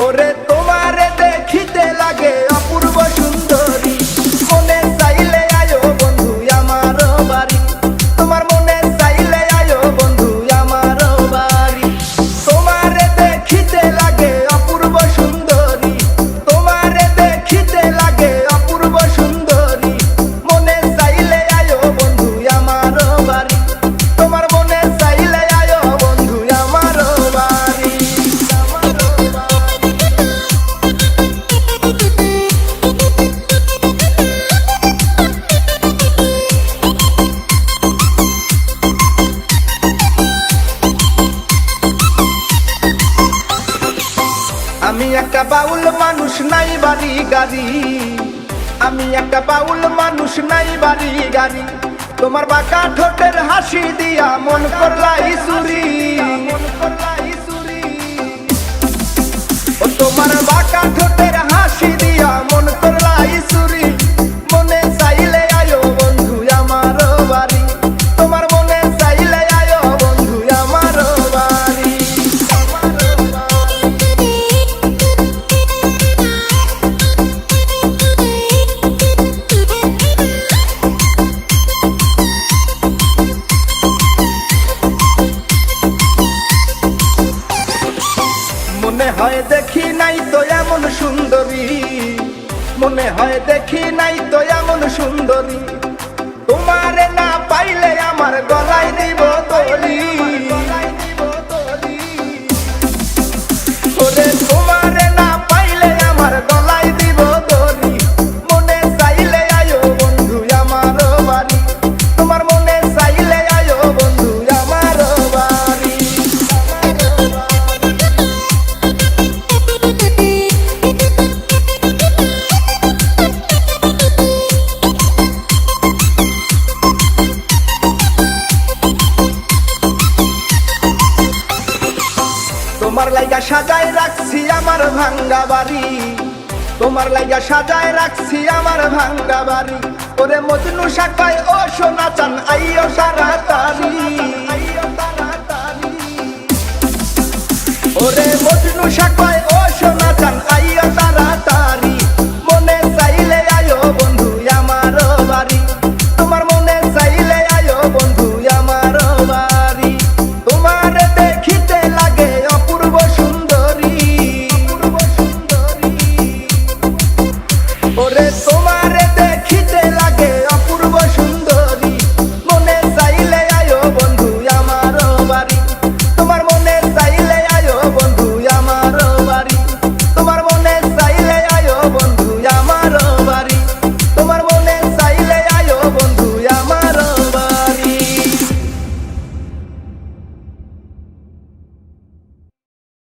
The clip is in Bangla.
ওরে তোমারে দেখিতে লাগে অপূর্ব সুন্দরী, মনে চাইলে আয়ো বন্ধু আমার বাড়ি, তোমার মনে চাইলে আয়ো বন্ধু আমার বাড়ি। তোমারে দেখিতে লাগে অপূর্ব সুন্দরী, তোমারে দেখিতে লাগে অপূর্ব সুন্দরী, মনে চাইলে আয়ো বন্ধু আমার বাড়ি, তোমার মনে চাইলে আয়ো বন্ধু আমার বাড়ি। আমি একটা বাউল মানুষ নাই বাড়ি গাড়ি, আমি একটা বাউল মানুষ নাই বাড়ি গাড়ি, তোমার বাঁকা ঠোঁটের হাসি দিয়া মন করলাই চুরি, ও তোমার বাঁকা ঠোঁটের হাসি দিয়া মন করলাই চুরি, মনে চাইলে আয়ো বন্ধু আমার বাড়ি, তোমার মনে চাইলে আয়ো বন্ধু আমার বাড়ি। মনে হয় দেখি নাই তো এমন সুন্দরী, মনে হয় দেখি নাই তো এমন সুন্দরী, তোমারে না পাইলে আমার গলায় দিব তলি, ওরে তোমারে না পাইলে আমার গলায় দিব তলি, মনে চাইলে আয়ো বন্ধু আমার বাড়ি, তোমার মনে চাইলে আয়ো বন্ধু আমার বাড়ি। তোমার লাইগা সাজায় রাখছি আমার ভাঙ্গা বাড়ি, তোমার লাইগা সাজায় রাখছি আমার ভাঙ্গা বাড়ি, ওরে মজনু শাখায় ও সোনা চান আইও তাড়াতাড়ি, ওরে মজনু শাখায় ও সোনা চান আইও তাড়াতাড়ি, মনে চাইলে আয়ো বন্ধু আমার বাড়ি, তোমার মনে চাইলে আয়ো বন্ধু আমার বাড়ি। তোমার দেখিতে লাগে অপূর্ব সুন্দরী, ওরে